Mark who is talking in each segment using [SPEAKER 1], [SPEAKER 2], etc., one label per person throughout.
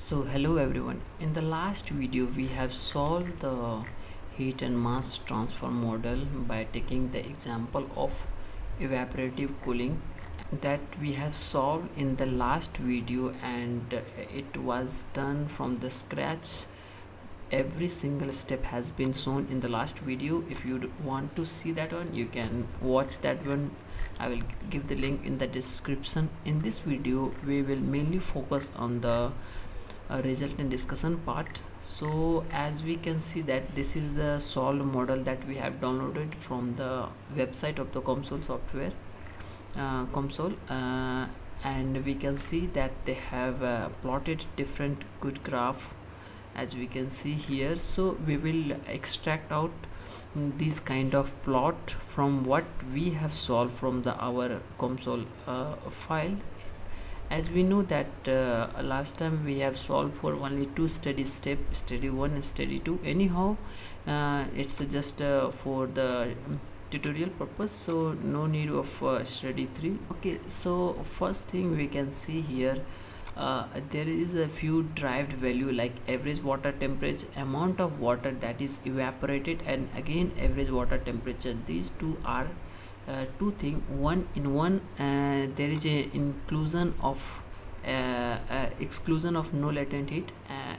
[SPEAKER 1] So hello everyone, in the last video we have solved the heat and mass transfer model by taking the example of evaporative cooling that we have solved in the last video, and it was done from the scratch. Every single step has been shown in the last video. If you want to see that one, you can watch that one. I will give the link in the description. In this video we will mainly focus on the result and discussion part. So as we can see that this is the solved model that we have downloaded from the website of the COMSOL software, COMSOL, and we can see that they have plotted different good graph, as we can see here. So we will extract out this kind of plot from what we have solved from the our COMSOL file. As we know that last time we have solved for only two study steps, study 1 and study 2. Anyhow, it's just for the tutorial purpose, so no need of study 3. Okay, so first thing we can see here, there is a few derived value like average water temperature, amount of water that is evaporated, and again average water temperature. These two are two things. One in one there is a inclusion of exclusion of no latent heat,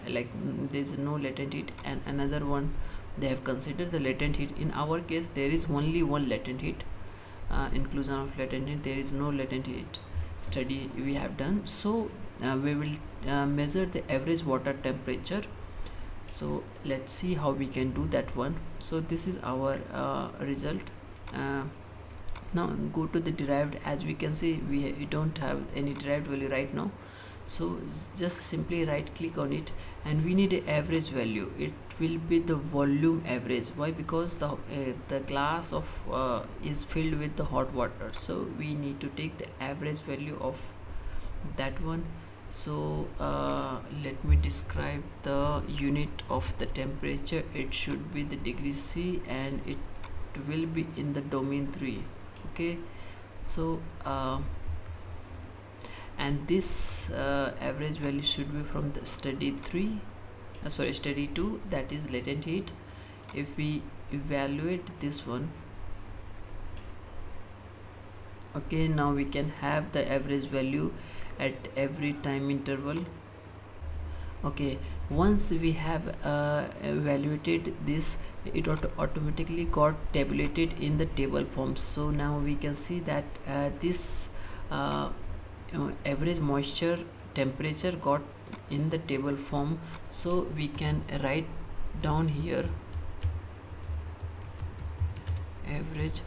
[SPEAKER 1] like there is no latent heat, and another one they have considered the latent heat. In our case there is only one latent heat, inclusion of latent heat. There is no latent heat study we have done. So we will measure the average water temperature. So let's see how we can do that one. So this is our result. Now go to the derived. As we can see, we don't have any derived value right now, so just simply right click on it, and we need an average value. It will be the volume average. Why? Because the glass of is filled with the hot water, so we need to take the average value of that one. So let me describe the unit of the temperature. It should be the degree C, and it will be in the domain 3. Okay, so and this average value should be from the study 3, study 2, that is latent heat. If we evaluate this one, okay, now we can have the average value at every time interval. Okay, once we have evaluated this, it automatically got tabulated in the table form. So now we can see that this average moisture temperature got in the table form. So we can write down here average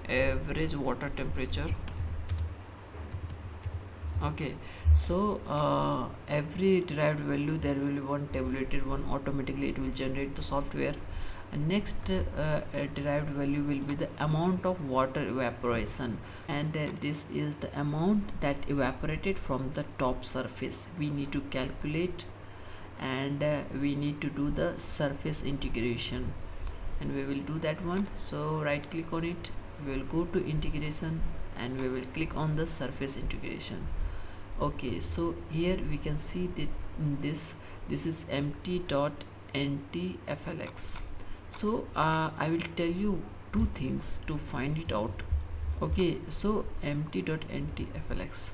[SPEAKER 1] average water temperature. Okay, so every derived value there will be one tabulated one. Automatically it will generate the software. And next derived value will be the amount of water evaporation, and this is the amount that evaporated from the top surface. We need to calculate, and we need to do the surface integration, and we will do that one. So right click on it, we will go to integration, and we will click on the surface integration. Okay, so here we can see that this is empty.ntflx. so I will tell you two things to find it out. Okay, so empty.ntflx.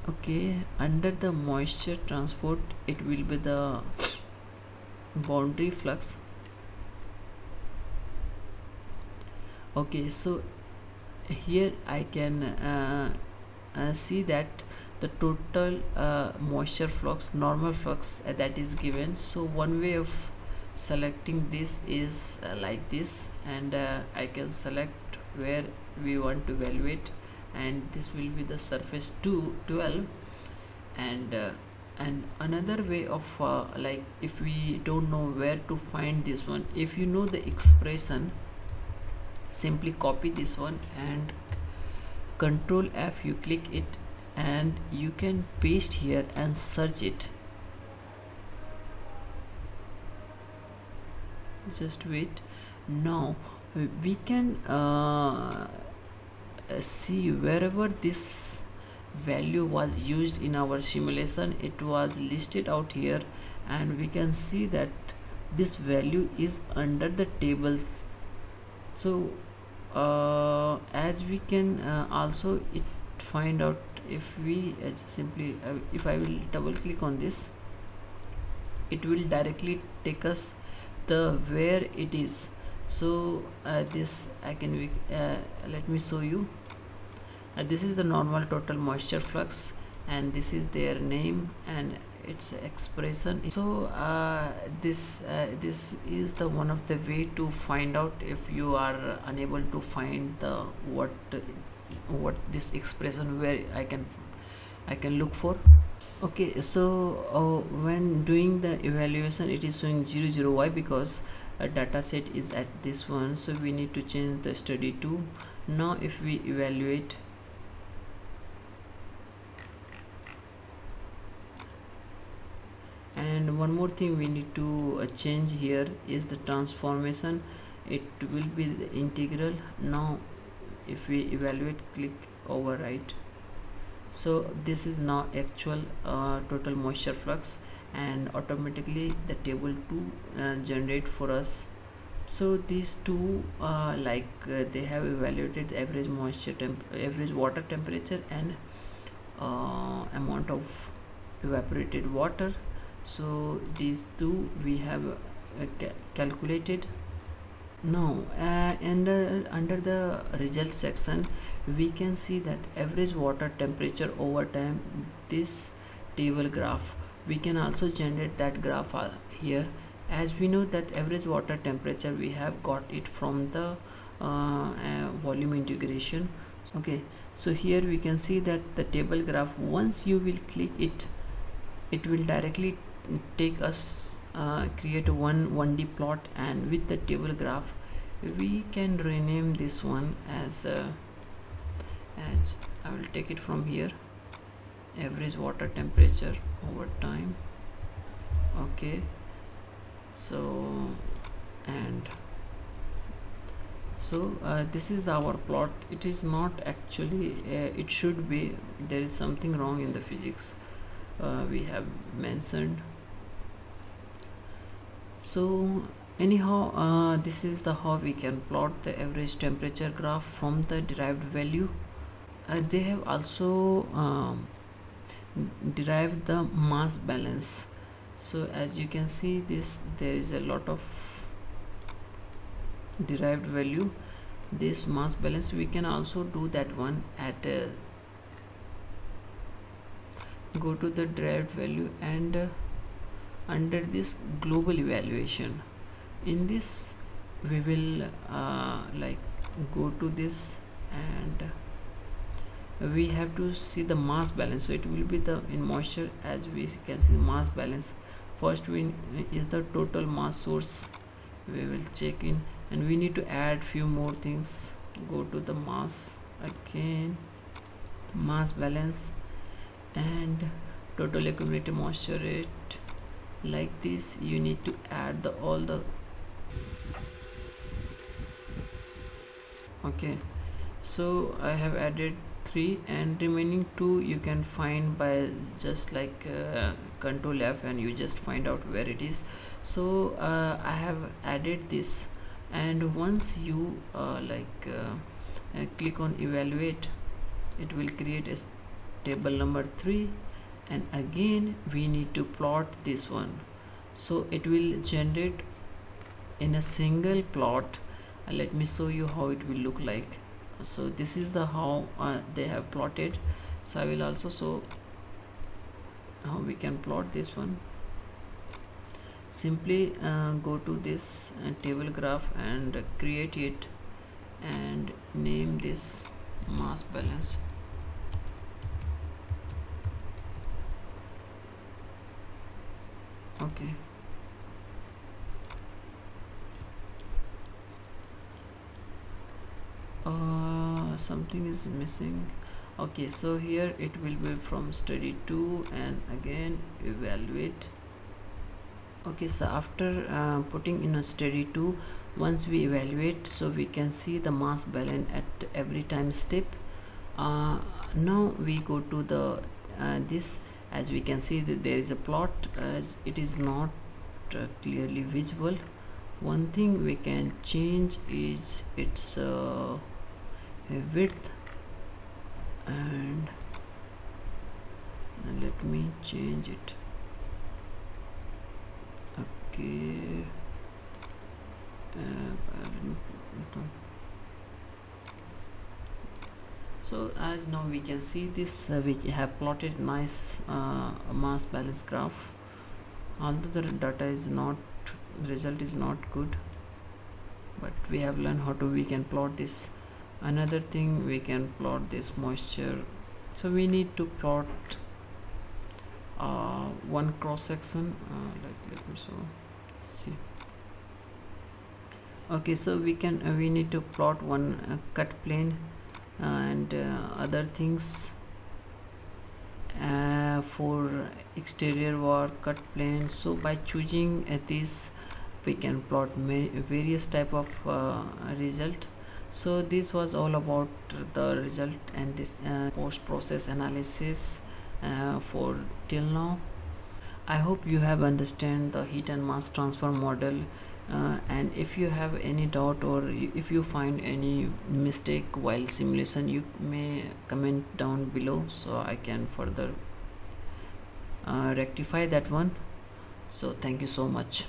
[SPEAKER 1] okay, under the moisture transport it will be the boundary flux. Okay, so here I can see that the total moisture flux, normal flux, that is given. So one way of selecting this is like this, and I can select where we want to evaluate, and this will be the surface 12. And another way of like, if we don't know where to find this one, if you know the expression, simply copy this one and Control F, you click it, and you can paste here and search it. Just wait. Now we can see wherever this value was used in our simulation, it was listed out here, and we can see that this value is under the tables. So as we can also it find out if we simply if I will double click on this, it will directly take us the where it is. So this I can let me show you. This is the normal total moisture flux, and this is their name and its expression. So this is the one of the way to find out if you are unable to find the what this expression where I can look for. Okay, so when doing the evaluation, it is showing 00. Why? Because a data set is at this one, so we need to change the study to. Now if we evaluate, and one more thing we need to change here is the transformation. It will be the integral. Now if we evaluate, click overwrite, so this is now actual total moisture flux, and automatically the table 2 generate for us. So these two they have evaluated the average moisture average water temperature and amount of evaporated water. So these two we have calculated. Now under the result section, we can see that average water temperature over time, this table graph. We can also generate that graph here. As we know that average water temperature, we have got it from the volume integration. Okay, so here we can see that the table graph, once you will click it, it will directly take us create a 1D plot, and with the table graph we can rename this one as I will take it from here, average water temperature over time. Okay, so this is our plot. It is not actually it should be, there is something wrong in the physics we have mentioned. So anyhow, this is the how we can plot the average temperature graph from the derived value. They have also derived the mass balance. So as you can see, this there is a lot of derived value. This mass balance, we can also do that one at go to the derived value, and under this global evaluation, in this we will go to this, and we have to see the mass balance. So it will be the in moisture, as we can see mass balance. First we is the total mass source, we will check in, and we need to add few more things. Go to the mass again, mass balance, and total accumulated moisture rate. Like this you need to add the all the. Okay, so I have added 3, and remaining 2 you can find by just Control F, and you just find out where it is. So I have added this, and once you click on evaluate, it will create a table number 3, and again we need to plot this one. So it will generate in a single plot. Let me show you how it will look like. So this is the how they have plotted. So I will also show how we can plot this one. Simply go to this table graph and create it, and name this mass balance. Okay, something is missing. Okay, so here it will be from study 2, and again evaluate. Okay, so after putting in a study 2, once we evaluate, so we can see the mass balance at every time step. Now we go to the this. As we can see that there is a plot, as it is not clearly visible. One thing we can change is its width, and let me change it. Okay. So as now we can see this, we have plotted nice mass balance graph. Although the data is not, result is not good, but we have learned how to we can plot this. Another thing, we can plot this moisture. So we need to plot one cross section, let me see. Okay, so we need to plot one cut plane and other things for exterior wall cut plane. So by choosing this, we can plot various type of result. So this was all about the result and this post process analysis for till now. I hope you have understand the heat and mass transfer model, and if you have any doubt or if you find any mistake while simulation, you may comment down below so I can further rectify that one. So thank you so much.